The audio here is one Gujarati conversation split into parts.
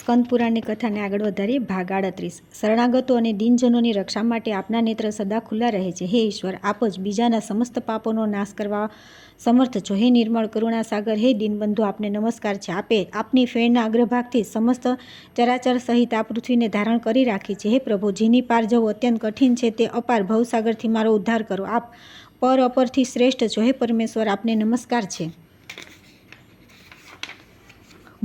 સ્કંદ પુરાણની કથાને આગળ વધારી ભાગ 38। શરણાગતો અને દીનજનોની રક્ષા માટે આપના નેત્ર સદા ખુલ્લા રહે છે। હે ઈશ્વર, આપ જ બીજાના સમસ્ત પાપોનો નાશ કરવા સમર્થ છો। હે નિર્મળ કરુણા સાગર, હે દીનબંધુ, આપને નમસ્કાર છે। આપે આપની ફેણના અગ્રભાગથી સમસ્ત ચરાચર સહિત આ પૃથ્વીને ધારણ કરી રાખી છે। હે પ્રભુ, જેની પાર જવું અત્યંત કઠિન છે તે અપાર ભવસાગરથી મારો ઉદ્ધાર કરો। આપ પર અપરથી શ્રેષ્ઠ છો। હે પરમેશ્વર, આપને નમસ્કાર છે।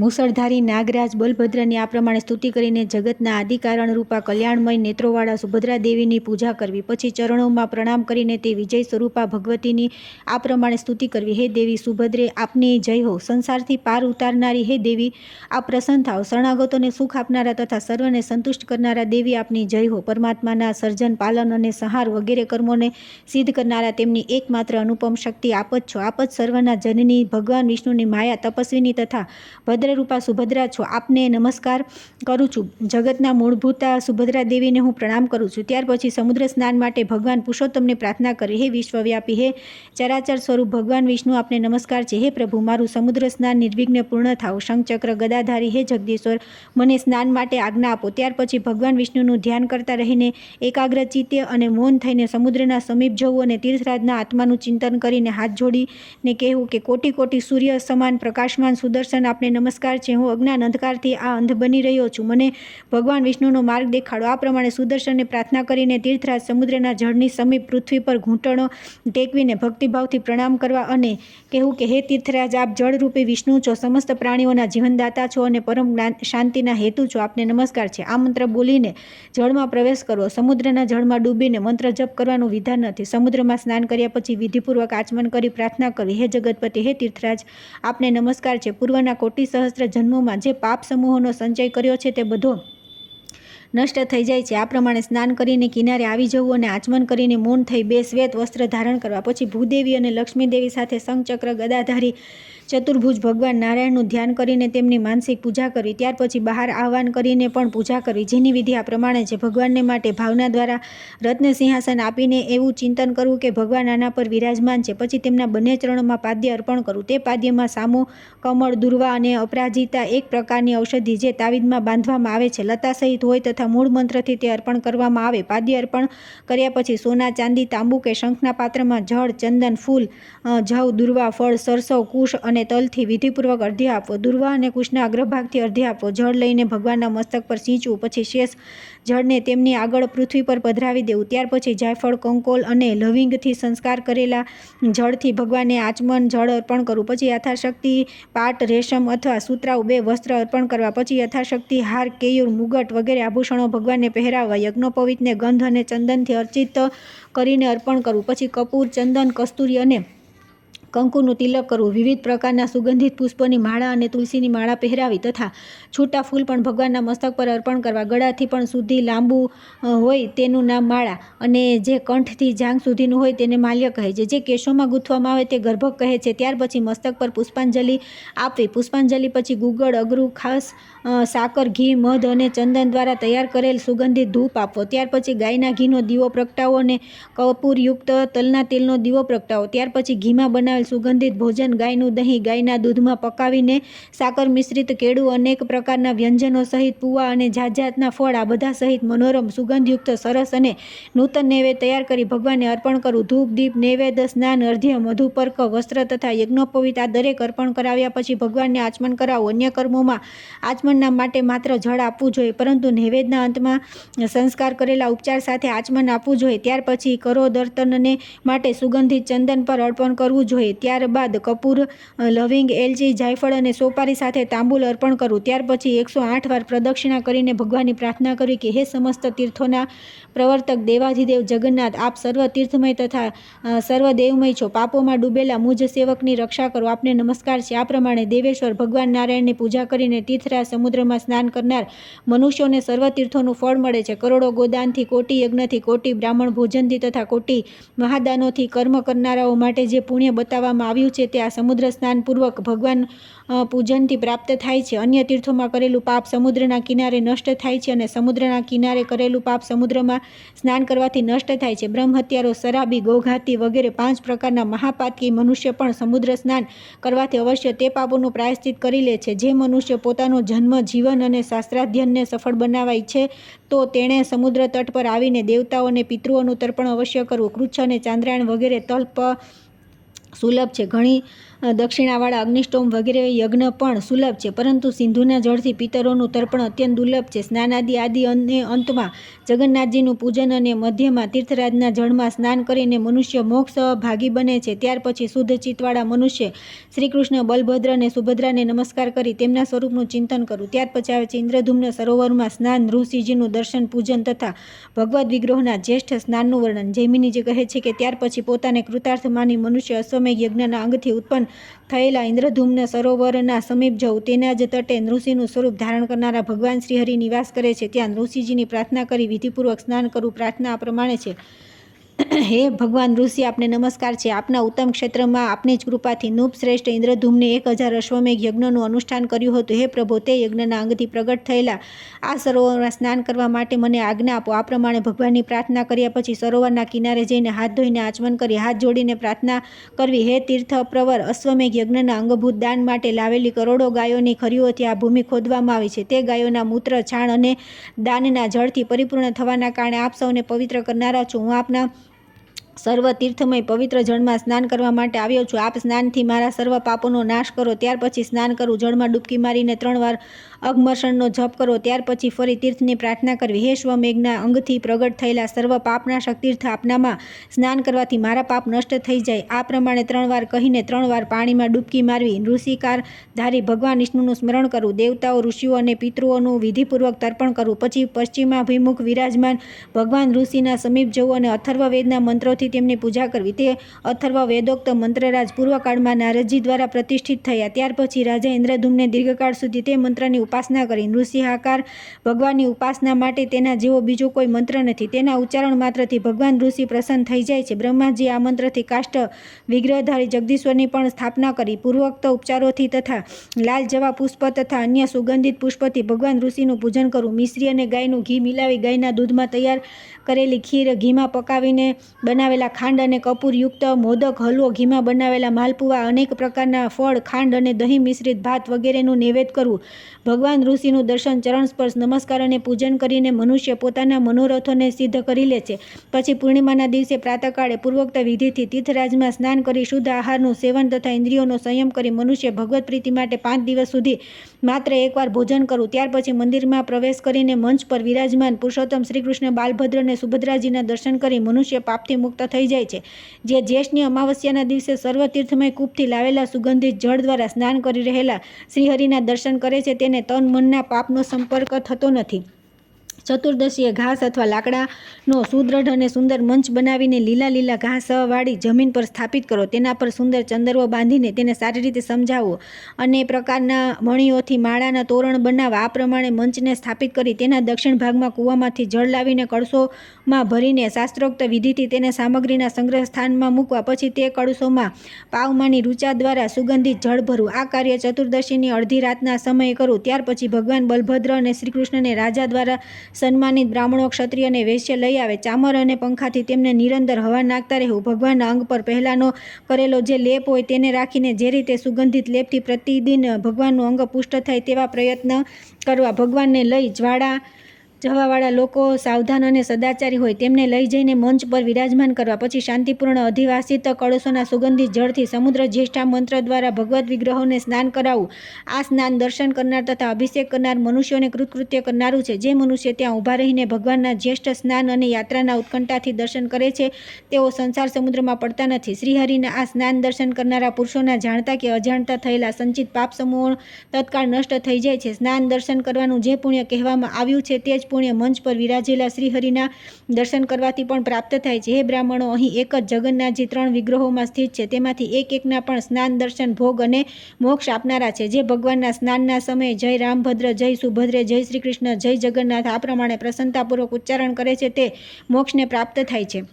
મુસળધારી નાગરાજ બલભદ્રની આ પ્રમાણે સ્તુતિ કરીને જગતના આદિકારણ રૂપા કલ્યાણમય નેત્રોવાળા સુભદ્રા દેવીની પૂજા કરવી। પછી ચરણોમાં પ્રણામ કરીને તે વિજય સ્વરૂપા ભગવતીની આ પ્રમાણે સ્તુતિ કરવી। હે દેવી સુભદ્રે, આપની જય હો। સંસારથી પાર ઉતારનારી હે દેવી, આપ પ્રસન્ન થાઓ। શરણાગતોને સુખ આપનારા તથા સર્વને સંતુષ્ટ કરનારા દેવી, આપની જય હો। પરમાત્માના સર્જન, પાલન અને સંહાર વગેરે કર્મોને સિદ્ધ કરનારા તેમની એકમાત્ર અનુપમ શક્તિ આપ જ છો। આપ જ સર્વના જનની, ભગવાન વિષ્ણુની માયા, તપસ્વીની તથા ભદ્રરૂપા સુભદ્રા છો। આપને નમસ્કાર કરું છું। જગતના મૂળભૂતા સુભદ્રા દેવીને હું પ્રણામ કરું છું। ત્યાર પછી સમુદ્ર સ્નાન માટે ભગવાન પુરુષોત્તમને પ્રાર્થના કરી। હે વિશ્વવ્યાપી, હે ચરાચર સ્વરૂપ ભગવાન વિષ્ણુ, આપને નમસ્કાર છે। હે પ્રભુ, મારું સમુદ્ર સ્નાન નિર્વિઘ્ને પૂર્ણ થાઓ। શંખચક્ર ગદાધારી હે જગદીશ્વર, મને સ્નાન માટે આજ્ઞા આપો। ત્યાર પછી ભગવાન વિષ્ણુનું ધ્યાન કરતા રહીને એકાગ્ર ચિત્તે અને મૌન થઈને સમુદ્રના સમીપ જવું અને તીર્થરાજના આત્માનું ચિંતન કરીને હાથ જોડીને કહેવું કે કોટી કોટી સૂર્ય સમાન પ્રકાશમાન સુદર્શન, આપને નમસ્કાર છે। હું અજ્ઞાન અંધકારથી આ અંધ બની રહ્યો છું, મને ભગવાન વિષ્ણુનો માર્ગ દેખાડો। આ પ્રમાણે સુદર્શનને પ્રાર્થના કરીને તીર્થરાજ સમુદ્રના જળની સમીપ પૃથ્વી પર ઘૂંટણો ટેકવીને ભક્તિભાવથી પ્રણામ કરવા અને કહેવું કે હે તીર્થરાજ, આપ જળરૂપી વિષ્ણુ છો, સમસ્ત પ્રાણીઓના જીવનદાતા છો અને પરમ શાંતિના હેતુ છો, આપને નમસ્કાર છે। આ મંત્ર બોલીને જળમાં પ્રવેશ કરવો। સમુદ્રના જળમાં ડૂબીને મંત્ર જપ કરવાનું વિધાન નથી। સમુદ્રમાં સ્નાન કર્યા પછી વિધિપૂર્વક આચમન કરી પ્રાર્થના કરવી। હે જગતપતિ, હે તીર્થરાજ, આપને નમસ્કાર છે। પૂર્વના કોટી સહસ્ત્ર જન્મોમાં જે પાપ સમૂહોનો સંચય કર્યો છે તે બધો નષ્ટ થઈ જાય છે। આ પ્રમાણે સ્નાન કરીને કિનારે આવી જવું અને આચમન કરીને મૌન થઈ બે શ્વેત વસ્ત્ર ધારણ કરવા। પછી ભૂદેવી અને લક્ષ્મીદેવી સાથે શંખચક્ર ગદાધારી ચતુર્ભુજ ભગવાન નારાયણનું ધ્યાન કરીને તેમની માનસિક પૂજા કરવી। ત્યાર પછી બહાર આહવાન કરીને પણ પૂજા કરવી, જેની વિધિ આ પ્રમાણે છે। ભગવાનને માટે ભાવના દ્વારા રત્ન સિંહાસન આપીને એવું ચિંતન કરવું કે ભગવાન આના પર વિરાજમાન છે। પછી તેમના બંને ચરણોમાં પાદ્ય અર્પણ કરવું। તે પાદ્યમાં સામો, કમળ, દુર્વા અને અપરાજિતા એક પ્રકારની ઔષધિ જે તાવીજમાં બાંધવામાં આવે છે, લતા સહિત હોય તથા મૂળ મંત્રથી તે અર્પણ કરવામાં આવે। પાદ્ય અર્પણ કર્યા પછી સોના, ચાંદી, તાંબુ કે શંખના પાત્રમાં જળ, ચંદન, ફૂલ, જવ, દુર્વા, ફળ, સરસવ, કુશ અને તલથી વિધિપૂર્વક અર્ધ્ય આપવો। દુર્વા અને કુશના અગ્રભાગથી અર્ધ્ય આપવો। જળ લઈને ભગવાનના મસ્તક પર સિંચવું। પછી શેષ જળને તેમની આગળ પૃથ્વી પર પધરાવી દેવું। ત્યાર પછી જાયફળ, કંકોલ અને લવિંગથી સંસ્કાર કરેલા જળથી ભગવાનને આચમન જળ અર્પણ કરવું। પછી યથાશક્તિ પાટ, રેશમ અથવા સુતરાઉ બે વસ્ત્ર અર્પણ કરવા। પછી યથાશક્તિ હાર, કેયુર, મુગટ વગેરે આભૂષણો ભગવાનને પહેરાવવા। યજ્ઞોપવિતને ગંધ અને ચંદનથી અર્ચિત કરીને અર્પણ કરવું। પછી કપૂર, ચંદન, કસ્તુરી અને કંકુનું તિલક કરવું। વિવિધ પ્રકારના સુગંધિત પુષ્પોની માળા અને તુલસીની માળા પહેરાવી તથા છૂટા ફૂલ પણ ભગવાનના મસ્તક પર અર્પણ કરવા। ગળાથી પણ સુધી લાંબુ હોય તેનું નામ માળા, અને જે કંઠથી જાંઘ સુધીનું હોય તેને માલ્ય કહે છે। જે કેશોમાં ગૂંથવામાં આવે તે ગર્ભક કહે છે। ત્યાર પછી મસ્તક પર પુષ્પાંજલિ આપવી। પુષ્પાંજલિ પછી ગુગળ, અગરું, ખાસ, સાકર, ઘી, મધ અને ચંદન દ્વારા તૈયાર કરેલ સુગંધિત ધૂપ આપવો। ત્યાર પછી ગાયના ઘીનો દીવો પ્રગટાવો અને કપૂરયુક્ત તલના તેલનો દીવો પ્રગટાવો। ત્યાર પછી ઘીમાં બનાવેલ સુગંધિત ભોજન, ગાયનું દહીં, ગાયના દૂધમાં પકાવીને સાકર મિશ્રિત કેળું, અનેક પ્રકારના વ્યંજનો સહિત પૂવા અને જાત જાતના ફળ, આ બધા સહિત મનોરમ સુગંધયુક્ત સરસ અને નૂતન નૈવેદ્ય તૈયાર કરી ભગવાનને અર્પણ કરવું। ધૂપ, દીપ, નૈવેદ્ય, સ્નાન, અર્ધ્ય, મધુપર્ક, વસ્ત્ર તથા યજ્ઞોપવિત આ દરેક અર્પણ કરાવ્યા પછી ભગવાનને આચમન કરાવવું। અન્ય કર્મોમાં આચમનના માટે માત્ર જળ આપવું જોઈએ, પરંતુ નૈવેદ્યના અંતમાં સંસ્કાર કરેલા ઉપચાર સાથે આચમન આપવું જોઈએ। ત્યાર પછી કરોદર્તનને માટે સુગંધિત ચંદન પર અર્પણ કરવું જોઈએ। ત્યારબાદ કપૂર, લવિંગ, એલચી, જાયફળ અને સોપારી સાથે તાંબુલ અર્પણ કરવું। ત્યાર પછી 108 વાર પ્રદક્ષિણા કરીને ભગવાનની પ્રાર્થના કરવી કે હે સમસ્ત તીર્થોના પ્રવર્તક દેવાધિદેવ જગન્નાથ, આપ સર્વ તીર્થમય તથા સર્વદેવમય છો। પાપોમાં ડૂબેલા મુજ સેવકની રક્ષા કરો, આપને નમસ્કાર છે। આ પ્રમાણે દેવેશ્વર ભગવાન નારાયણની પૂજા કરીને તીર્થરાજ સમુદ્રમાં સ્નાન કરનાર મનુષ્યોને સર્વ તીર્થોનું ફળ મળે છે। કરોડો ગોદાનથી, કોટી યજ્ઞથી, કોટી બ્રાહ્મણ ભોજનથી તથા કોટી મહાદાનોથી કર્મ કરનારાઓ માટે જે પુણ્ય બતાવે બતાવવામાં આવ્યું છે તે આ સમુદ્ર સ્નાન પૂર્વક ભગવાન પૂજનથી પ્રાપ્ત થાય છે. અન્ય તીર્થોમાં કરેલું પાપ સમુદ્રના કિનારે નષ્ટ થાય છે અને સમુદ્રના કિનારે કરેલું પાપ સમુદ્રમાં સ્નાન કરવાથી નષ્ટ થાય છે. બ્રહ્મહત્યારો, શરાબી, ગૌઘાતી વગેરે 5 પ્રકારના મહાપાતકી મનુષ્ય પણ સમુદ્ર સ્નાન કરવાથી અવશ્ય તે પાપોનું પ્રાયશ્ચિત કરી લે છે. જે મનુષ્ય પોતાનો જન્મ, જીવન અને શાસ્ત્રાધ્યયનને સફળ બનાવવા ઈચ્છે તો તેણે સમુદ્ર તટ પર આવીને દેવતાઓ અને પિતૃઓનું તર્પણ અવશ્ય કરવું. કૃચ્છ અને ચાંદ્રાયણ વગેરે તલ્પ સુલભ છે. ઘણી દક્ષિણાવાળા અગ્નિષ્ટોમ વગેરે યજ્ઞ પણ સુલભ છે, પરંતુ સિંધુના જળથી પિતરોનું તર્પણ અત્યંત દુર્લભ છે. સ્નાનાદિ આદિ અને અંતમાં જગન્નાથજીનું પૂજન અને મધ્યમાં તીર્થરાજના જળમાં સ્નાન કરીને મનુષ્ય મોક્ષ ભાગી બને છે. ત્યાર પછી શુદ્ધ ચિત્તવાળા મનુષ્ય શ્રી કૃષ્ણ, બલભદ્ર અને સુભદ્રાને નમસ્કાર કરી તેમના સ્વરૂપનું ચિંતન કરવું. ત્યાર પછી આવે છે ઇન્દ્રધૂમ્ન સરોવરમાં સ્નાન, ઋષિજીનું દર્શન, પૂજન તથા ભગવદ્ વિગ્રહોના જ્યેષ્ઠ સ્નાનનું વર્ણન. જૈમિનીજી કહે છે કે ત્યાર પછી પોતાને કૃતાર્થ માની મનુષ્ય અશ્વમેઘ યજ્ઞના અંગથી ઉત્પન્ન થયેલા ઇન્દ્રધૂમ્ન સરોવરના સમીપ જવું. તેના જ તટે ઋષિનું સ્વરૂપ ધારણ કરનારા ભગવાન શ્રીહરિ નિવાસ કરે છે. ત્યાં ઋષિજીની પ્રાર્થના કરી વિધિપૂર્વક સ્નાન કરવું. પ્રાર્થના આ પ્રમાણે છે: હે ભગવાન ઋષિ, આપને નમસ્કાર છે. આપના ઉત્તમ ક્ષેત્રમાં આપની જ કૃપાથી નૃપ શ્રેષ્ઠ ઇન્દ્રધૂમને 1000 અશ્વમેઘ યજ્ઞનું અનુષ્ઠાન કર્યું હતું. હે પ્રભો, તે યજ્ઞના અંગથી પ્રગટ થયેલા આ સરોવરમાં સ્નાન કરવા માટે મને આજ્ઞા આપો. આ પ્રમાણે ભગવાનની પ્રાર્થના કર્યા પછી સરોવરના કિનારે જઈને હાથ ધોઈને આચમન કરી હાથ જોડીને પ્રાર્થના કરવી: હે તીર્થ પ્રવર, અશ્વમેઘ યજ્ઞના અંગભૂત દાન માટે લાવેલી કરોડો ગાયોની ખરીઓથી આ ભૂમિ ખોદવામાં આવી છે. તે ગાયોના મૂત્ર, છાણ અને દાનના જળથી પરિપૂર્ણ થવાના કારણે આપ સૌને પવિત્ર કરનારા છું. હું આપના સર્વ તીર્થમય પવિત્ર જળમાં સ્નાન કરવા માટે આવ્યો છું. આપ સ્નાનથી મારા સર્વ પાપોનો નાશ કરો. ત્યાર પછી સ્નાન કરવું. જળમાં ડૂબકી મારીને 3 વાર અઘમર્ષણનો જપ કરો. ત્યાર પછી ફરી તીર્થની પ્રાર્થના કરવી: હે શ્વમેઘના અંગથી પ્રગટ થયેલા સર્વ પાપનાશક તીર્થ, આપનામાં સ્નાન કરવાથી મારા પાપ નષ્ટ થઈ જાય. આ પ્રમાણે 3 વાર કહીને 3 વાર પાણીમાં ડૂબકી મારવી. ઋષિકાર ધારી ભગવાન વિષ્ણુનું સ્મરણ કરવું. દેવતાઓ, ઋષિઓ અને પિતૃઓનું વિધિપૂર્વક તર્પણ કરવું. પછી પશ્ચિમાભિમુખ વિરાજમાન ભગવાન ઋષિના સમીપ જવું અને અથર્વવેદના મંત્રોથી તેમની પૂજા કરવી. તે અથર્વ વેદોક્ત મંત્રરાજ પૂર્વકાળમાં નારદજી દ્વારા પ્રતિષ્ઠિત થયા. ત્યાર પછી રાજા ઇન્દ્રધૂમને દીર્ઘકાળ સુધી તે મંત્રની ઉપાસના કરી. નૃસિંહાકાર ભગવાનની ઉપાસના માટે તેના જેવો બીજો કોઈ મંત્ર નથી. તેના ઉચ્ચારણ માત્રથી ભગવાન ઋષિ પ્રસન્ન થઈ જાય છે. બ્રહ્માજી આ મંત્રથી કાષ્ઠ વિગ્રહધારી જગદીશ્વરની પણ સ્થાપના કરી. પૂર્વોક્ત ઉપચારોથી તથા લાલ જવા પુષ્પ તથા અન્ય સુગંધિત પુષ્પથી ભગવાન ઋષિનું પૂજન કરવું. મિશ્રી અને ગાયનું ઘી મિલાવી ગાયના દૂધમાં તૈયાર કરેલી ખીર, ઘીમાં પકાવીને બનાવેલા ખાંડ અને કપૂરયુક્ત મોદક, હલવો, ઘીમાં બનાવેલા માલપુઆ, અનેક પ્રકારના ફળ, ખાંડ અને દહીં મિશ્રિત ભાત વગેરેનું નૈવેદ્ય કરવું. ભગવાન ઋષિનું દર્શન, ચરણ સ્પર્શ, નમસ્કાર અને પૂજન કરીને મનુષ્ય પોતાના મનોરથોને સિદ્ધ કરી લે છે. પછી પૂર્ણિમાના દિવસે પ્રાતઃકાળે પૂર્વોક્ત વિધિથી તીર્થરાજમાં સ્નાન કરી શુદ્ધ આહારનું સેવન તથા ઇન્દ્રિયોનો સંયમ કરી મનુષ્ય ભગવત પ્રીતિ માટે 5 દિવસ સુધી માત્ર એકવાર ભોજન કરવું. ત્યાર પછી મંદિરમાં પ્રવેશ કરીને મંચ પર વિરાજમાન પુરુષોત્તમ શ્રી કૃષ્ણ, બાલભદ્ર અને સુભદ્રાજીના દર્શન કરી મનુષ્ય પાપથી મુક્ત થઈ જાય છે. જે જ્યેષ્ઠની અમાવસ્યાના દિવસે સર્વ તીર્થમય કૂપથી લાવેલા સુગંધિત જળ દ્વારા સ્નાન કરી રહેલા શ્રીહરિના દર્શન કરે છે તેને તન મનના પાપનો સંપર્ક થતો નથી. ચતુર્દશીએ ઘાસ અથવા લાકડાનો સુદૃઢ અને સુંદર મંચ બનાવીને લીલા ઘાસવાળી જમીન પર સ્થાપિત કરો. તેના પર સુંદર ચંદરવો બાંધીને તેને સારી રીતે સમજાવો અને પ્રકારના મણીઓથી માળાના તોરણ બનાવવા. આ પ્રમાણે મંચને સ્થાપિત કરી તેના દક્ષિણ ભાગમાં કૂવામાંથી જળ લાવીને કળશોમાં ભરીને શાસ્ત્રોક્ત વિધિથી તેને સામગ્રીના સંગ્રહ સ્થાનમાં મૂકવા. પછી તે કળશોમાં પાવમાની ઋચા દ્વારા સુગંધિત જળ ભરવું. આ કાર્ય ચતુર્દશીની અડધી રાતના સમયે કરવું. ત્યાર પછી ભગવાન બલભદ્ર અને શ્રીકૃષ્ણને રાજા દ્વારા સન્માનિત બ્રાહ્મણો, ક્ષત્રિય અને વૈશ્ય લઈ આવે. ચામર અને પંખાથી તેમને નિરંતર હવા નાખતા રહેવું. ભગવાનના અંગ પર પહેલાનો કરેલો જે લેપ હોય તેને રાખીને જે રીતે સુગંધિત લેપથી પ્રતિદિન ભગવાનનું અંગ પુષ્ટ થાય તેવા પ્રયત્ન કરવા. ભગવાનને લઈ જવાવાળા લોકો સાવધાન અને સદાચારી હોય તેમને લઈ જઈને મંચ પર વિરાજમાન કરવા. પછી શાંતિપૂર્ણ અધિવાસિત કળશોના સુગંધિત જળથી સમુદ્ર જ્યેષ્ઠા મંત્ર દ્વારા ભગવદ્ વિગ્રહોને સ્નાન કરાવવું. આ સ્નાન દર્શન કરનાર તથા અભિષેક કરનાર મનુષ્યોને કૃતકૃત્ય કરનારું છે. જે મનુષ્ય ત્યાં ઊભા રહીને ભગવાનના જ્યેષ્ઠ સ્નાન અને યાત્રાના ઉત્કંઠાથી દર્શન કરે છે તેઓ સંસાર સમુદ્રમાં પડતા નથી. શ્રીહરિના આ સ્નાન દર્શન કરનારા પુરુષોના જાણતા કે અજાણતા થયેલા સંચિત પાપ સમૂહો તત્કાળ નષ્ટ થઈ જાય છે. સ્નાન દર્શન કરવાનું જે પુણ્ય કહેવામાં આવ્યું છે તે જ પુણ્ય મંચ પર વિરાજેલા શ્રીહરિના દર્શન કરવાથી પણ પ્રાપ્ત થાય છે. હે બ્રાહ્મણો, અહીં એક જ જગન્નાથજી 3 વિગ્રહોમાં સ્થિત છે. તેમાંથી એકના પણ સ્નાન, દર્શન, ભોગ અને મોક્ષ આપનારા છે. જે ભગવાનના સ્નાનના સમયે જય રામભદ્ર, જય સુભદ્રે, જય શ્રી કૃષ્ણ, જય જગન્નાથ આ પ્રમાણે પ્રસન્નતાપૂર્વક ઉચ્ચારણ કરે છે તે મોક્ષને પ્રાપ્ત થાય છે.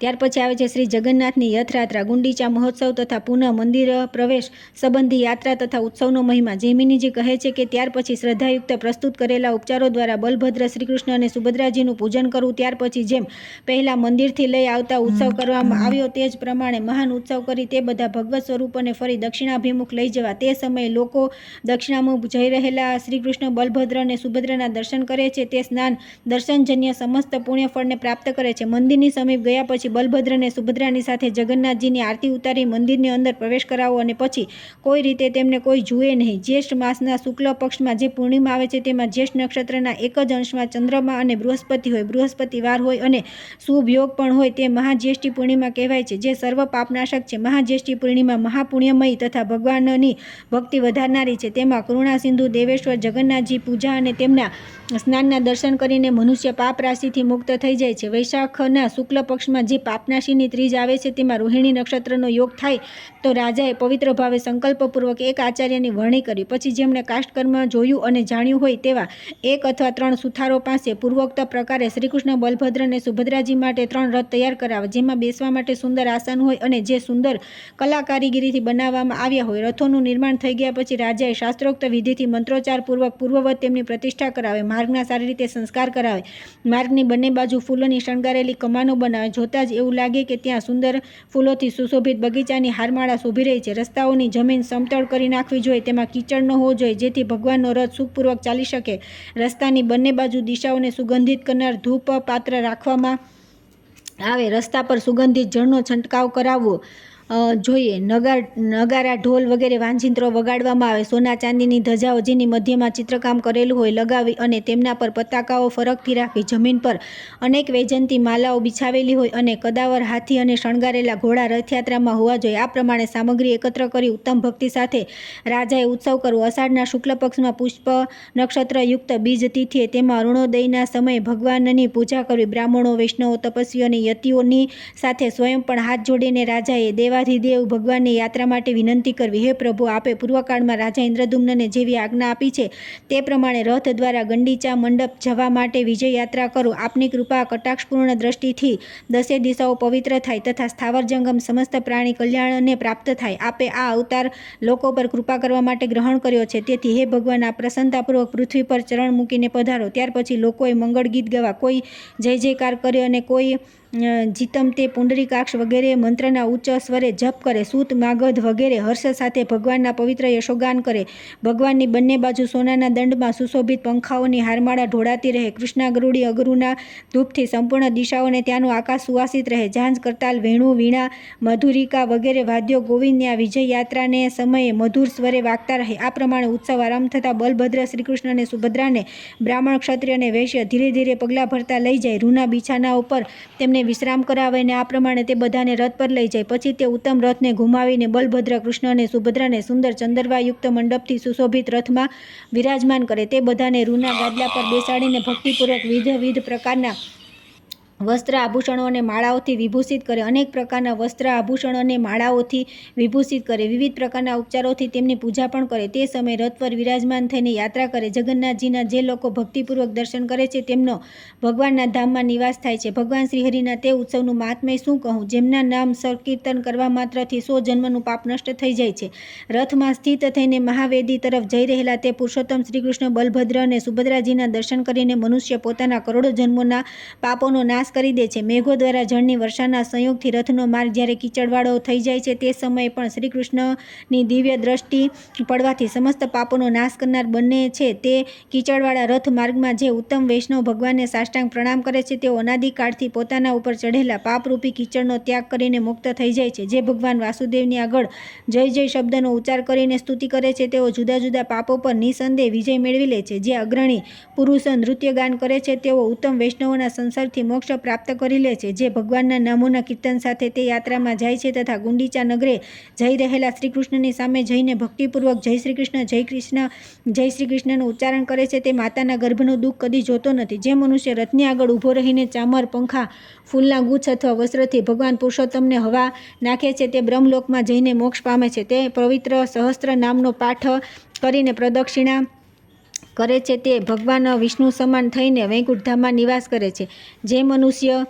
ત્યાર પછી આવે છે શ્રી જગન્નાથની રથયાત્રા, ગુંડીચા મહોત્સવ તથા પુનઃ મંદિર પ્રવેશ સંબંધી યાત્રા તથા ઉત્સવનો મહિમા. જૈમિનીજી કહે છે કે ત્યાર પછી શ્રદ્ધાયુક્ત પ્રસ્તુત કરેલા ઉપચારો દ્વારા બલભદ્ર, શ્રીકૃષ્ણ અને સુભદ્રાજીનું પૂજન કરવું. ત્યાર પછી જેમ પહેલા મંદિરથી લઈ આવતા ઉત્સવ કરવામાં આવ્યો તે જ પ્રમાણે મહાન ઉત્સવ કરી તે બધા ભગવત સ્વરૂપોને ફરી દક્ષિણાભિમુખ લઈ જવા. તે સમયે લોકો દક્ષિણામુખ જઈ રહેલા શ્રીકૃષ્ણ, બલભદ્ર અને સુભદ્રાના દર્શન કરે છે. તે સ્નાન દર્શનજન્ય સમસ્ત પુણ્યફળને પ્રાપ્ત કરે છે. મંદિરની સમીપ ગયા પછી બલભદ્ર અને સુભદ્રાની સાથે જગન્નાથજીની આરતી ઉતારી મંદિરની અંદર પ્રવેશ કરાવો અને પછી કોઈ રીતે તેમને કોઈ જુએ નહીં. જ્યેષ્ઠ માસના શુક્લ પક્ષમાં જે પૂર્ણિમા આવે છે તેમાં જ્યેષ્ઠ નક્ષત્રના એક જ અંશમાં ચંદ્રમા અને બૃહસ્પતિ હોય, બૃહસ્પતિવાર હોય અને શુભ યોગ પણ હોય તે મહાજ્યેષ્ઠી પૂર્ણિમા કહેવાય છે, જે સર્વ પાપનાશક છે. મહાજ્યેષ્ઠી પૂર્ણિમા મહાપુણ્યમયી તથા ભગવાનની ભક્તિ વધારનારી છે. તેમાં કરુણા સિંધુ દેવેશ્વર જગન્નાથજી પૂજા અને તેમના સ્નાનના દર્શન કરીને મનુષ્ય પાપ રાશિથી મુક્ત થઈ જાય છે. વૈશાખના શુક્લ પક્ષમાં જે પાપનાશીની ત્રીજ આવે છે તેમાં રોહિણી નક્ષત્રનો યોગ થાય તો રાજાએ પવિત્ર ભાવે સંકલ્પપૂર્વક એક આચાર્યની વરણી કરી. પછી જેમણે કાષ્ટકર્મ જોયું અને જાણ્યું હોય તેવા 1 અથવા 3 સુથારો પાસે પૂર્વોક્ત પ્રકારે શ્રીકૃષ્ણ, બલભદ્ર અને સુભદ્રાજી માટે 3 રથ તૈયાર કરાવે, જેમાં બેસવા માટે સુંદર આસન હોય અને જે સુંદર કલાકારીગીરીથી બનાવવામાં આવ્યા હોય. રથોનું નિર્માણ થઈ ગયા પછી રાજાએ શાસ્ત્રોક્ત વિધિથી મંત્રોચ્ચાર પૂર્વક પૂર્વવત તેમની પ્રતિષ્ઠા કરાવે, માર્ગના સારી રીતે સંસ્કાર કરાવે, માર્ગની બંને બાજુ ફૂલોની શણગારેલી કમાનો બનાવે. જોતાં જ એવું લાગે કે ત્યાં સુંદર ફૂલોથી સુશોભિત બગીચાની હારમાળા શોભી રહી છે. રસ્તાઓની જમીન સમતળ કરી નાખવી જોઈએ, તેમાં કીચડ ન હોવો જોઈએ, જેથી ભગવાનનો રથ સુખપૂર્વક ચાલી શકે. રસ્તાની બંને બાજુ દિશાઓને સુગંધિત કરનાર ધૂપ પાત્ર રાખવામાં આવે. રસ્તા પર સુગંધિત જળનો છંટકાવ કરાવવો જોઈએ. નગારા, ઢોલ વગેરે વાંજિંત્રો વગાડવામાં આવે. સોના ચાંદીની ધજાઓ જેની મધ્યમાં ચિત્રકામ કરેલું હોય લગાવી અને તેમના પર પતાકાઓ ફરકથી રાખવી. જમીન પર અનેક વૈજયંતી માલાઓ બિછાવેલી હોય અને કદાવર, હાથી અને શણગારેલા ઘોડા રથયાત્રામાં હોવા જોઈએ. આ પ્રમાણે સામગ્રી એકત્ર કરી ઉત્તમ ભક્તિ સાથે રાજાએ ઉત્સવ કરવો. અષાઢના શુક્લ પક્ષમાં પુષ્પ નક્ષત્રયુક્ત બીજ તિથિએ તેમાં અરુણોદયના સમયે ભગવાનની પૂજા કરવી. બ્રાહ્મણો, વૈષ્ણવો, તપસ્વીઓ અને યતિઓની સાથે સ્વયં પણ હાથ જોડીને રાજાએ દેવાધિદેવ ભગવાનની યાત્રા માટે વિનંતી કરવી. હે પ્રભુ, આપે પૂર્વકાળમાં રાજા ઇન્દ્રદ્યુમ્નને જેવી આજ્ઞા આપી છે તે પ્રમાણે રથ દ્વારા ગંડીચા મંડપ જવા માટે વિજય યાત્રા કરો. આપની કૃપા કટાક્ષપૂર્ણ દ્રષ્ટિથી 10 દિશાઓ પવિત્ર થાય તથા સ્થાવર જંગમ સમસ્ત પ્રાણી કલ્યાણને પ્રાપ્ત થાય. આપે આ અવતાર લોકો પર કૃપા કરવા માટે ગ્રહણ કર્યો છે, તેથી હે ભગવાન આ પ્રસન્નતાપૂર્વક પૃથ્વી પર ચરણ મૂકીને પધારો. ત્યાર પછી લોકોએ મંગળ ગીત ગાવા, કોઈ જય જયકાર કરે અને કોઈ જીતમ તે પુંડરીકાક્ષ વગેરે મંત્રના ઉચ્ચ સ્વરે જપ કરે. સૂત, માગધ વગેરે હર્ષ સાથે ભગવાનના પવિત્ર યશોગાન કરે. ભગવાનની બંને બાજુ સોનાના દંડમાં સુશોભિત પંખાઓની હારમાળા ઢોળાતી રહે. કૃષ્ણા ગરુડી અગરુના ધૂપથી સંપૂર્ણ દિશાઓને ત્યાંનું આકાશ સુવાસિત રહે. ઝાંઝ, કરતાલ, વેણુ, વીણા, મધુરિકા વગેરે વાદ્યો ગોવિંદની આ વિજય યાત્રાને સમયે મધુર સ્વરે વાગતા રહે. આ પ્રમાણે ઉત્સવ આરંભ થતાં બલભદ્ર, શ્રીકૃષ્ણ અને સુભદ્રાને બ્રાહ્મણ, ક્ષત્રિય અને વૈશ્ય ધીરે ધીરે પગલાં ભરતા લઈ જાય. રૂના બિછાના ઉપર તેમને વિશ્રામ કરાવે અને આ પ્રમાણે તે બધાને રથ પર લઈ જાય. પછી તે ઉત્તમ રથને ઘુમાવીને બલભદ્ર, કૃષ્ણ અને સુભદ્રાને સુંદર ચંદરવાયુક્ત મંડપથી સુશોભિત રથમાં વિરાજમાન કરે. તે બધાને રૂના ગાદલા પર બેસાડીને ભક્તિપૂર્વક વિવિધ પ્રકારના વસ્ત્ર, આભૂષણો અને માળાઓથી વિભૂષિત કરે. અનેક પ્રકારના વસ્ત્ર, આભૂષણ અને માળાઓથી વિભૂષિત કરે. વિવિધ પ્રકારના ઉપચારોથી તેમની પૂજા પણ કરે. તે સમયે રથ પર વિરાજમાન થઈને યાત્રા કરે. જગન્નાથજીના જે લોકો ભક્તિપૂર્વક દર્શન કરે છે તેમનો ભગવાનના ધામમાં નિવાસ થાય છે. ભગવાન શ્રીહરિના તે ઉત્સવનું મહાત્મ્ય શું કહું, જેમના નામ સંકીર્તન કરવા માત્રથી 100 જન્મનું પાપ નષ્ટ થઈ જાય છે. રથમાં સ્થિત થઈને મહાવેદી તરફ જઈ રહેલા તે પુરુષોત્તમ શ્રીકૃષ્ણ, બલભદ્ર અને સુભદ્રાજીના દર્શન કરીને મનુષ્ય પોતાના કરોડો જન્મોના પાપોનો નાશ કરી દે છે. મેઘો દ્વારા જળની વર્ષાના સંયોગથી રથનો માર્ગ જ્યારે કીચડવાળો થઈ જાય છે તે સમયે પણ શ્રીકૃષ્ણની દિવ્ય દ્રષ્ટિ પડવાથી સમસ્ત પાપોનો નાશ કરનાર બને છે. તે કીચડવાળા રથ માર્ગમાં જે ઉત્તમ વૈષ્ણવ ભગવાનને સાષ્ટાંગ પ્રણામ કરે છે તેઓ અનાદિકાળથી પોતાના ઉપર ચઢેલા પાપરૂપી કીચડનો ત્યાગ કરીને મુક્ત થઈ જાય છે. જે ભગવાન વાસુદેવની આગળ જય જય શબ્દનો ઉચ્ચાર કરીને સ્તુતિ કરે છે તેઓ જુદા જુદા પાપો પર નિસંદેહ વિજય મેળવી લે છે. જે અગ્રણી પુરુષો નૃત્યગાન કરે છે તેઓ ઉત્તમ વૈષ્ણવોના સંસર્ગથી મોક્ષ પ્રાપ્ત કરી લે છે. જે ભગવાનના નામોના કીર્તન સાથે તે યાત્રામાં જાય છે તથા ગુંડીચા નગરે જઈ રહેલા શ્રીકૃષ્ણની સામે જઈને ભક્તિપૂર્વક જય શ્રી કૃષ્ણ, જય કૃષ્ણ, જય શ્રી કૃષ્ણનું ઉચ્ચારણ કરે છે તે માતાના ગર્ભનું દુઃખ કદી જોતો નથી. જે મનુષ્ય રથની આગળ ઊભો રહીને ચામર, પંખા, ફૂલના ગુચ્છ અથવા વસ્ત્રથી ભગવાન પુરુષોત્તમને હવા નાખે છે તે બ્રહ્મલોકમાં જઈને મોક્ષ પામે છે. તે પવિત્ર સહસ્ત્ર નામનો પાઠ કરીને પ્રદક્ષિણા કરે છે તે ભગવાન વિષ્ણુ સમાન થઈને વૈકુંઠધામમાં નિવાસ કરે છે. જે મનુષ્ય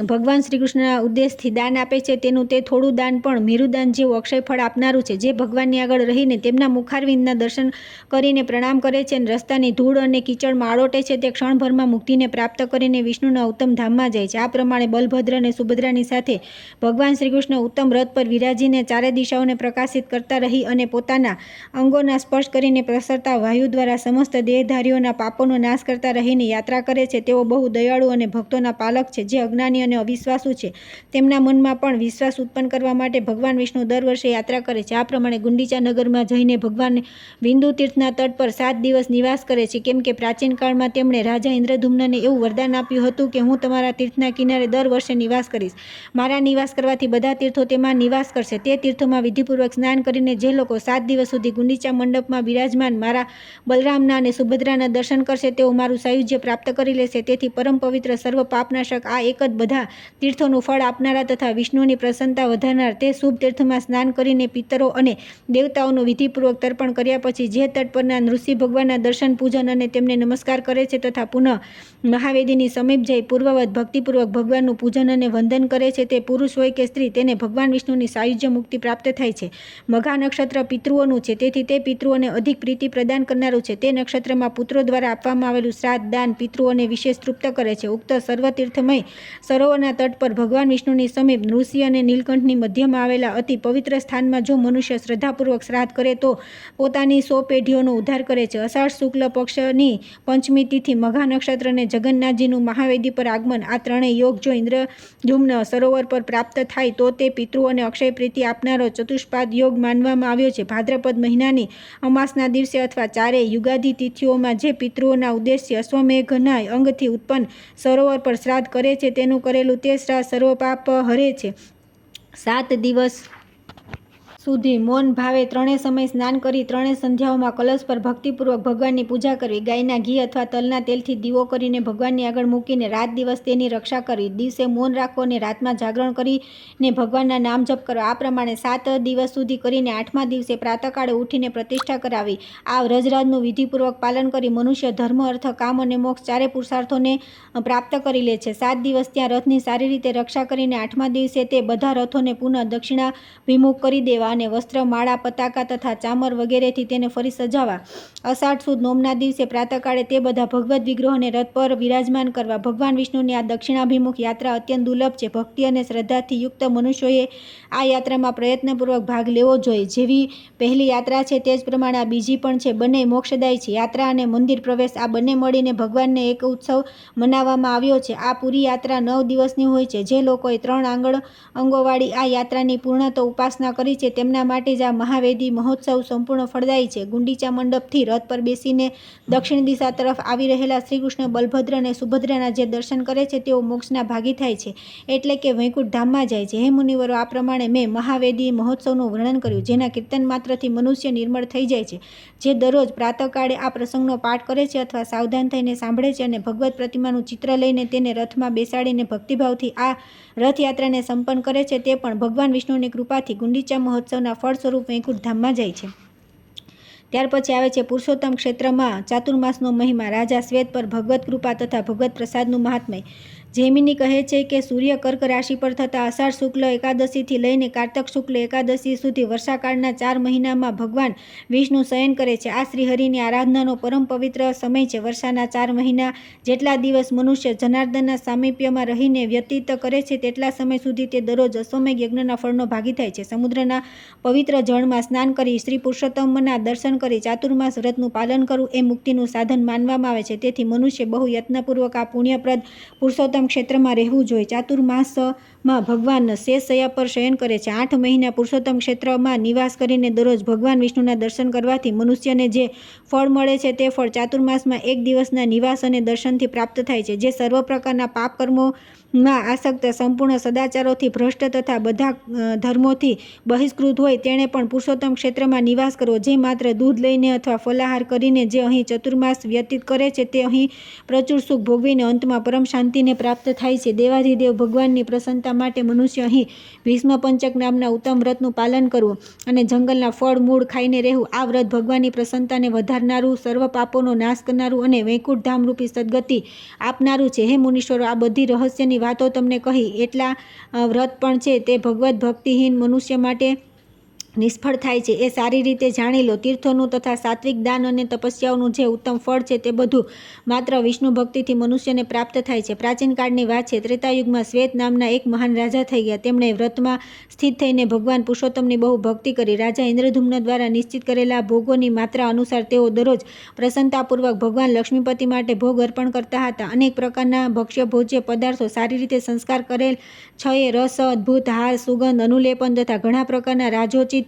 ભગવાન શ્રી કૃષ્ણના ઉદ્દેશથી દાન આપે છે તેનું તે થોડું દાન પણ મેરુદાન જેવું અક્ષય ફળ આપનારું છે. જે ભગવાનની આગળ રહીને તેમના મુખારવિંદના દર્શન કરીને પ્રણામ કરે છે અને રસ્તાની ધૂળ અને કીચડમાં આળોટે છે તે ક્ષણભરમાં મુક્તિને પ્રાપ્ત કરીને વિષ્ણુના ઉત્તમ ધામમાં જાય છે. આ પ્રમાણે બલભદ્ર અને સુભદ્રાની સાથે ભગવાન શ્રી કૃષ્ણ ઉત્તમ રથ પર વિરાજીને ચારે દિશાઓને પ્રકાશિત કરતા રહી અને પોતાના અંગોના સ્પર્શ કરીને પ્રસરતા વાયુ દ્વારા સમસ્ત દેહધારીઓના પાપોનો નાશ કરતા રહીને યાત્રા કરે છે. તેઓ બહુ દયાળુ અને ભક્તોના પાલક છે. જે અજ્ઞાની અને અવિશ્વાસુ છે તેમના મનમાં પણ વિશ્વાસ ઉત્પન્ન કરવા માટે ભગવાન વિષ્ણુ દર વર્ષે યાત્રા કરે છે. આ પ્રમાણે ગુંડીચા નગરમાં જઈને ભગવાન બિંદુ તીર્થના તટ પર 7 દિવસ નિવાસ કરે છે. કેમ કે પ્રાચીન કાળમાં તેમણે રાજા ઇન્દ્રદ્યુમ્નને એવું વરદાન આપ્યું હતું કે હું તમારા તીર્થના કિનારે દર વર્ષે નિવાસ કરીશ. મારા નિવાસ કરવાથી બધા તીર્થો તેમાં નિવાસ કરશે. તે તીર્થોમાં વિધિપૂર્વક સ્નાન કરીને જે લોકો 7 દિવસ સુધી ગુંડીચા મંડપમાં બિરાજમાન મારા બલરામના અને સુભદ્રાના દર્શન કરશે તેઓ મારું સાયુજ્ય પ્રાપ્ત કરી લેશે. તેથી પરમ પવિત્ર સર્વ પાપનાશક આ એક જ બધા તીર્થોનું ફળ આપનારા તથા વિષ્ણુની પ્રસન્નતા વધારનાર તે શુભ તીર્થમાં સ્નાન કરીને પિતરો અને દેવતાઓનું વિધિપૂર્વક તર્પણ કર્યા પછી જે તટ પરના ઋષિ ભગવાનના દર્શન પૂજન અને તેમને નમસ્કાર કરે છે તથા પુનઃ મહાવેદીની સમીપ જઈ પૂર્વવત ભક્તિપૂર્વક ભગવાનનું પૂજન અને વંદન કરે છે તે પુરુષ હોય કે સ્ત્રી તેને ભગવાન વિષ્ણુની સાયુજ્ય મુક્તિ પ્રાપ્ત થાય છે. મઘા નક્ષત્ર પિતૃઓનું છે તેથી તે પિતૃઓને અધિક પ્રીતિ પ્રદાન કરનારું છે. તે નક્ષત્રમાં પુત્રો દ્વારા આપવામાં આવેલું શ્રાદ્ધ દાન પિતૃઓને વિશેષ તૃપ્ત કરે છે. ઉક્ત સર્વતીર્થમય સરોવરના તટ પર ભગવાન વિષ્ણુની સમીપ નૃષિ અને નીલકંઠની મધ્યમાં આવેલા અતિ પવિત્ર સ્થાનમાં જો મનુષ્ય શ્રદ્ધાપૂર્વક શ્રાદ્ધ કરે તો પોતાની 100 પેઢીઓનો ઉદ્ધાર કરે છે. અષાઢ શુક્લ પક્ષની પંચમી તિથિ મઘા નક્ષત્ર અને જગન્નાથજીનું મહાવેદી પર આગમન આ ત્રણેય યોગ જો ઇન્દ્રદ્યુમ્ન સરોવર પર પ્રાપ્ત થાય તો તે પિતૃઓને અક્ષય પ્રીતિ આપનારો ચતુષ્પાદ યોગ માનવામાં આવ્યો છે. ભાદ્રપદ મહિનાની અમાસના દિવસે અથવા ચારેય યુગાદી તિથિઓમાં જે પિતૃઓના ઉદ્દેશ્ય અશ્વમેઘના અંગથી ઉત્પન્ન સરોવર પર શ્રાદ્ધ કરે છે તેનું કરેલું તે શ્રાદ્ધ સર્વ પાપ હરે છે. 7 દિવસ સુધી મૌન ભાવે ત્રણેય સમય સ્નાન કરી ત્રણેય સંધ્યાઓમાં કલશ પર ભક્તિપૂર્વક ભગવાનની પૂજા કરવી. ગાયના ઘી અથવા તલના તેલથી દીવો કરીને ભગવાનની આગળ મૂકીને રાત દિવસ તેની રક્ષા કરવી. દિવસે મૌન રાખવું અને રાતમાં જાગરણ કરીને ભગવાનના નામ જપ કરવા. આ પ્રમાણે 7 દિવસ સુધી કરીને 8મા દિવસે પ્રાતઃકાળે ઉઠીને પ્રતિષ્ઠા કરાવી. આ વ્રજરાજનું વિધિપૂર્વક પાલન કરી મનુષ્ય ધર્મ અર્થ કામ અને મોક્ષ ચારે પુરુષાર્થોને પ્રાપ્ત કરી લે છે. 7 દિવસ ત્યાં રથની સારી રીતે રક્ષા કરીને 8મા દિવસે તે બધા રથોને પુનઃ દક્ષિણાભિમુખ કરી દેવા અને વસ્ત્ર માળા પતાકા તથા ચામર વગેરેથી તેને ફરી સજાવવા. અષાઢ સુદ નોમના દિવસે પ્રાતઃકાળે તે બધા ભગવદ્ વિગ્રહોને રથ પર વિરાજમાન કરવા. ભગવાન વિષ્ણુની આ દક્ષિણાભિમુખ યાત્રા અત્યંત દુર્લભ છે. ભક્તિ અને શ્રદ્ધાથી યુક્ત મનુષ્યોએ આ યાત્રામાં પ્રયત્નપૂર્વક ભાગ લેવો જોઈએ. જેવી પહેલી યાત્રા છે તે જ પ્રમાણે આ બીજી પણ છે. બંને મોક્ષદાયી છે. યાત્રા અને મંદિર પ્રવેશ આ બંને મળીને ભગવાનને એક ઉત્સવ મનાવવામાં આવ્યો છે. આ પૂરી યાત્રા 9 દિવસની હોય છે. જે લોકોએ 3 અંગોવાળી આ યાત્રાની પૂર્ણત ઉપાસના કરી છે તેમના માટે જ આ મહાવેદી મહોત્સવ સંપૂર્ણ ફળદાયી છે. ગુંડીચા મંડપથી રથ પર બેસીને દક્ષિણ દિશા તરફ આવી રહેલા શ્રી કૃષ્ણ બલભદ્ર અને સુભદ્રાના જે દર્શન કરે છે તેઓ મોક્ષના ભાગી થાય છે એટલે કે વૈકુંઠ ધામમાં જાય છે. હે મુનિવરો, આ પ્રમાણે મેં મહાવેદી મહોત્સવનું વર્ણન કર્યું જેના કીર્તન માત્રથી મનુષ્ય નિર્મળ થઈ જાય છે. જે દરરોજ પ્રાતઃકાળે આ પ્રસંગનો પાઠ કરે છે અથવા સાવધાન થઈને સાંભળે છે અને ભગવત પ્રતિમાનું ચિત્ર લઈને તેને રથમાં બેસાડીને ભક્તિભાવથી આ રથયાત્રાને સંપન્ન કરે છે તે પણ ભગવાન વિષ્ણુની કૃપાથી ગુંડીચા મહોત્સવના ફળ સ્વરૂપ વૈકુંઠ ધામમાં જાય છે. ત્યાર પછી આવે છે પુરુષોત્તમ ક્ષેત્રમાં ચાતુર્માસનો મહિમા. રાજા શ્વેત પર ભગવત કૃપા તથા ભગવત પ્રસાદનું મહાત્મ્ય. જૈમિની કહે છે કે સૂર્ય કર્ક રાશિ પર થતા અષાઢ શુક્લ એકાદશીથી લઈને કારતક શુક્લ એકાદશી સુધી વર્ષાકાળના 4 મહિનામાં ભગવાન વિષ્ણુ શયન કરે છે. આ શ્રીહરિની આરાધનાનો પરમ પવિત્ર સમય છે. વર્ષાના 4 મહિના જેટલા દિવસ મનુષ્ય જનાર્દનના સામીપ્યમાં રહીને વ્યતીત કરે છે તેટલા સમય સુધી તે દરરોજ અશ્વમેઘ યજ્ઞના ફળનો ભાગી થાય છે. સમુદ્રના પવિત્ર જળમાં સ્નાન કરી શ્રી પુરુષોત્તમના દર્શન કરી ચાતુર્માસ વ્રતનું પાલન કરવું એ મુક્તિનું સાધન માનવામાં આવે છે. તેથી મનુષ્ય બહુ યત્નપૂર્વક આ પુણ્યપ્રદ પુરુષોત્તમ ક્ષેત્રમાં રહેવું જોઈએ. ચાતુર્માસમાં ભગવાન શેષશય્યા પર શયન કરે છે. 8 મહિના પુરુષોત્તમ ક્ષેત્રમાં નિવાસ કરીને દરરોજ ભગવાન વિષ્ણુના દર્શન કરવાથી મનુષ્યને જે ફળ મળે છે તે ફળ ચાતુર્માસમાં 1 દિવસના નિવાસ અને દર્શનથી પ્રાપ્ત થાય છે. જે સર્વ પ્રકારના પાપ કર્મોમાં આસક્ત, સંપૂર્ણ સદાચારોથી ભ્રષ્ટ તથા બધા ધર્મોથી બહિષ્કૃત હોય તેણે પણ પુરુષોત્તમ ક્ષેત્રમાં નિવાસ કરવો. જે માત્ર દૂધ લઈને અથવા ફલાહાર કરીને જે અહીં ચતુર્માસ વ્યતીત કરે છે તે અહીં પ્રચુર સુખ ભોગવીને અંતમાં પરમ શાંતિને પ્રાપ્ત થાય છે. દેવાધિદેવ ભગવાનની પ્રસન્નતા પ્રસન્નતા માટે મનુષ્ય અહીં ભીષ્મ પંચક નામના ઉત્તમ વ્રતનું પાલન કરવું અને જંગલના ફળ મૂળ ખાઈને રહેવું. આ વ્રત ભગવાનની પ્રસન્નતાને વધારનારું, સર્વ પાપોનો નાશ કરનારું અને વૈકુંઠ ધામરૂપી સદગતિ આપનારું છે. હે મુનીશ્વરો, આ બધી રહસ્યની વાતો તમને કહી. એટલા વ્રત પણ છે તે ભગવદ્ ભક્તિહીન મનુષ્ય માટે નિષ્ફળ થાય છે, એ સારી રીતે જાણી લો. તીર્થોનું તથા સાત્વિક દાન અને તપસ્યાઓનું જે ઉત્તમ ફળ છે તે બધું માત્ર વિષ્ણુ ભક્તિથી મનુષ્યને પ્રાપ્ત થાય છે. પ્રાચીન કાળની વાત છે. ત્રેતાયુગમાં શ્વેત નામના એક મહાન રાજા થઈ ગયા. તેમણે વ્રતમાં સ્થિત થઈને ભગવાન પુરુષોત્તમની બહુ ભક્તિ કરી. રાજા ઇન્દ્રધુમ્ન દ્વારા નિશ્ચિત કરેલા ભોગોની માત્રા અનુસાર તેઓ દરરોજ પ્રસન્નતાપૂર્વક ભગવાન લક્ષ્મીપતિ માટે ભોગ અર્પણ કરતા હતા. અનેક પ્રકારના ભક્ષ્ય ભોજ્ય પદાર્થો, સારી રીતે સંસ્કાર કરેલ છયે રસ, અદ્ભુત હાર, સુગંધ, અનુલેપન તથા ઘણા પ્રકારના રાજોચિત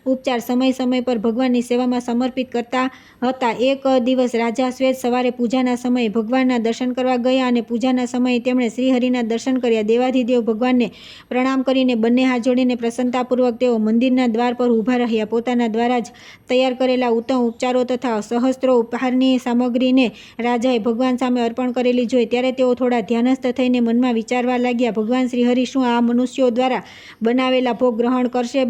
ઉપચાર સમય સમય પર ભગવાનની સેવામાં સમર્પિત કરતા હતા. એક દિવસ રાજા શ્વેત સવારે પૂજાના સમયે ભગવાનના દર્શન કરવા ગયા અને પૂજાના સમયે તેમણે શ્રીહરિના દર્શન કર્યા. દેવાધિદેવ ભગવાનને પ્રણામ કરીને બંને હાથ જોડીને પ્રસન્નતાપૂર્વક તેઓ મંદિરના દ્વાર પર ઊભા રહ્યા. પોતાના દ્વારા જ તૈયાર કરેલા ઉત્તમ ઉપચારો તથા સહસ્ત્રો ઉપહારની સામગ્રીને રાજાએ ભગવાન સામે અર્પણ કરેલી જોઈ ત્યારે તેઓ થોડા ધ્યાનસ્થ થઈને મનમાં વિચારવા લાગ્યા, ભગવાન શ્રીહરિ શું આ મનુષ્યો દ્વારા બનાવેલા ભોગ ગ્રહણ કરશે?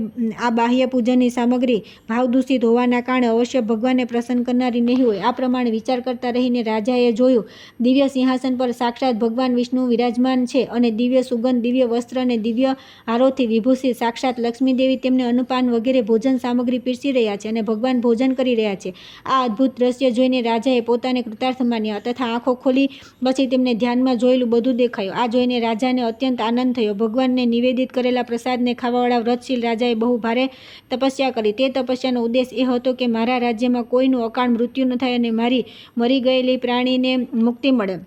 આ બાહ્ય પૂજનની સામગ્રી ભાવદૂષિત હોવાના કારણે અવશ્ય ભગવાનને પ્રસન્ન કરનારી નહીં હોય. આ પ્રમાણે વિચાર કરતા રહીને રાજાએ જોયું, દિવ્ય સિંહાસન પર સાક્ષાત ભગવાન વિષ્ણુ વિરાજમાન છે અને દિવ્ય સુગંધ, દિવ્ય વસ્ત્ર અને દિવ્ય હારોથી વિભૂષિત સાક્ષાત લક્ષ્મીદેવી તેમને અન્નપાન વગેરે ભોજન સામગ્રી પીરસી રહ્યા છે અને ભગવાન ભોજન કરી રહ્યા છે. આ અદ્ભુત દ્રશ્ય જોઈને રાજાએ પોતાને કૃતાર્થ માન્યા તથા આંખો ખોલી પછી તેમને ધ્યાનમાં જોયેલું બધું દેખાયું. આ જોઈને રાજાને અત્યંત આનંદ થયો. ભગવાનને નિવેદિત કરેલા પ્રસાદને ખાવાવાળા વ્રતશીલ રાજાએ બહુ ભારે તપસ્યા કરી. તે તપસ્યાનો ઉદ્દેશ એ હતો કે મારા રાજ્યમાં કોઈનું અકાળ મૃત્યુ ન થાય અને મારી મરી ગયેલી પ્રાણીને મુક્તિ મળે.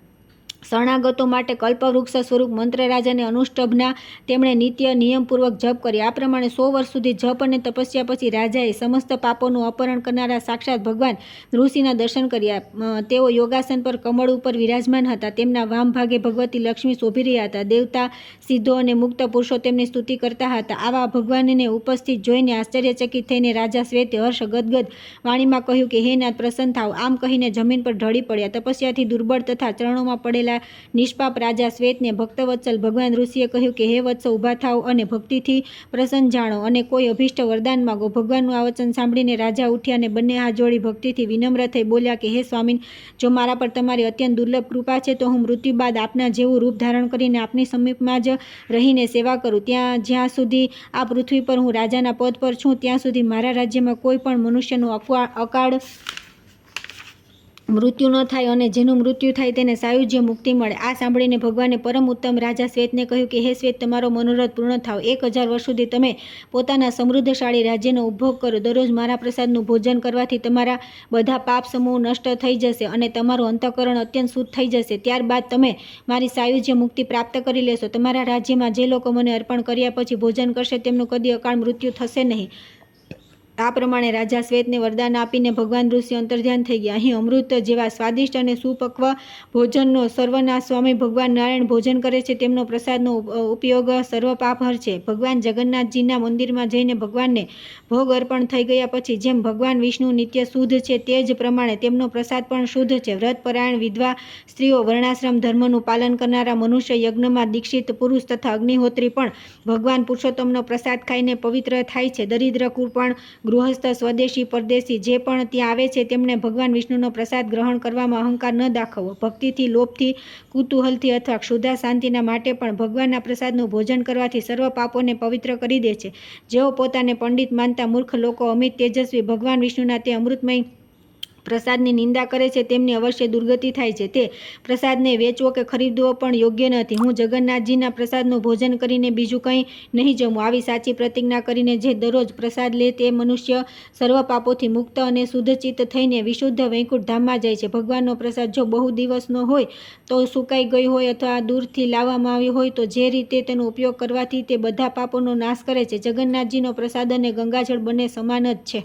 શરણાગતો માટે કલ્પવૃક્ષ સ્વરૂપ મંત્ર રાજાને અનુષ્ટભના તેમણે નિત્ય નિયમપૂર્વક જપ કરી. આ પ્રમાણે 100 વર્ષ સુધી જપ અને તપસ્યા પછી રાજાએ સમસ્ત પાપોનું અપહરણ કરનારા સાક્ષાત ભગવાન ઋષિના દર્શન કર્યા. તેઓ યોગાસન પર કમળ ઉપર વિરાજમાન હતા. તેમના વામ ભાગે ભગવતી લક્ષ્મી શોભી રહ્યા હતા. દેવતા, સિદ્ધો અને મુક્ત પુરુષો તેમની સ્તુતિ કરતા હતા. આવા ભગવાનને ઉપસ્થિત જોઈને આશ્ચર્યચકિત થઈને રાજા શ્વેતે હર્ષ ગદગદ વાણીમાં કહ્યું કે હે નાથ, પ્રસન્ન થાવ. આમ કહીને જમીન પર ઢળી પડ્યા. તપસ્યાથી દુર્બળ તથા ચરણોમાં પડેલા નિષ્પાપ રાજા શ્વેતને ભક્તવત્સલ ભગવાન ઋષિએ કહ્યું કે હે વત્સ, ઊભા થાવ અને ભક્તિથી પ્રસન્ન જાણો અને કોઈ અભિષ્ટ વરદાન માગો. ભગવાનનું આ વચન સાંભળીને રાજા ઉઠ્યા અને બંને હાથ જોડી ભક્તિથી વિનમ્ર થઈ બોલ્યા કે હે સ્વામીન, જો મારા પર તમારી અત્યંત દુર્લભ કૃપા છે તો હું મૃત્યુ બાદ આપના જેવું રૂપ ધારણ કરીને આપની સમીપમાં જ રહીને સેવા કરું. જ્યાં સુધી આ પૃથ્વી પર હું રાજાના પદ પર છું ત્યાં સુધી મારા રાજ્યમાં કોઈ પણ મનુષ્યનું અકાળ મૃત્યુ ન થાય અને જેનું મૃત્યુ થાય તેને સાયુજ્ય મુક્તિ મળે. આ સાંભળીને ભગવાને પરમ ઉત્તમ રાજા શ્વેતને કહ્યું કે હે શ્વેત, તમારો મનોરથ પૂર્ણ થાવ. 1000 વર્ષ સુધી તમે પોતાના સમૃદ્ધશાળી રાજ્યનો ઉપભોગ કરો. દરરોજ મારા પ્રસાદનું ભોજન કરવાથી તમારા બધા પાપ સમૂહ નષ્ટ થઈ જશે અને તમારું અંતઃકરણ અત્યંત શુદ્ધ થઈ જશે. ત્યારબાદ તમે મારી સાયુજ્ય મુક્તિ પ્રાપ્ત કરી લેશો. તમારા રાજ્યમાં જે લોકો મને અર્પણ કર્યા પછી ભોજન કરશે તેમનું કદી અકાળ મૃત્યુ થશે નહીં. આ પ્રમાણે રાજા શ્વેતને વરદાન આપીને ભગવાન ઋષિ અંતર્ધ્યાન થઈ ગયા. અહીં અમૃત જેવા સ્વાદિષ્ટ અને સુપક્વ ભોજનનો સર્વના સ્વામી ભગવાન નારાયણ ભોજન કરે છે. તેમનો પ્રસાદનો ઉપયોગ સર્વ પાપહર છે. ભગવાન જગન્નાથજીના મંદિરમાં જઈને ભગવાનને ભોગ અર્પણ થઈ ગયા પછી જેમ ભગવાન વિષ્ણુ નિત્ય શુદ્ધ છે તે જ પ્રમાણે તેમનો પ્રસાદ પણ શુદ્ધ છે. વ્રતપરાયણ વિધવા સ્ત્રીઓ, વર્ણાશ્રમ ધર્મનું પાલન કરનારા મનુષ્ય, યજ્ઞમાં દીક્ષિત પુરુષ તથા અગ્નિહોત્રી પણ ભગવાન પુરુષોત્તમનો પ્રસાદ ખાઈને પવિત્ર થાય છે. દરિદ્ર, કૃપણ, ગૃહસ્થ, સ્વદેશી, પરદેશી જે પણ ત્યાં આવે છે તેમણે ભગવાન વિષ્ણુનો પ્રસાદ ગ્રહણ કરવામાં અહંકાર ન દાખવવો. ભક્તિથી, લોભથી, કુતૂહલથી અથવા ક્ષુધા શાંતિના માટે પણ ભગવાનના પ્રસાદનું ભોજન કરવાથી સર્વ પાપોને પવિત્ર કરી દે છે. જેઓ પોતાને પંડિત માનતા મૂર્ખ લોકો અમિત તેજસ્વી ભગવાન વિષ્ણુના તે અમૃતમય પ્રસાદની નિંદા કરે છે તેમની અવશ્ય દુર્ગતિ થાય છે. તે પ્રસાદને વેચવો કે ખરીદવો પણ યોગ્ય નથી. હું જગન્નાથજીના પ્રસાદનું ભોજન કરીને બીજું કંઈ નહીં જમું. આવી સાચી પ્રતિજ્ઞા કરીને જે દરરોજ પ્રસાદ લે તે મનુષ્ય સર્વ પાપોથી મુક્ત અને શુદ્ધચિત્ત થઈને વિશુદ્ધ વૈકુંઠ ધામમાં જાય છે. ભગવાનનો પ્રસાદ જો બહુ દિવસનો હોય તો સુકાઈ ગયો હોય અથવા દૂરથી લાવવામાં આવ્યો હોય તો જે રીતે તેનો ઉપયોગ કરવાથી તે બધા પાપોનો નાશ કરે છે. જગન્નાથજીનો પ્રસાદ અને ગંગાજળ બંને સમાન જ છે.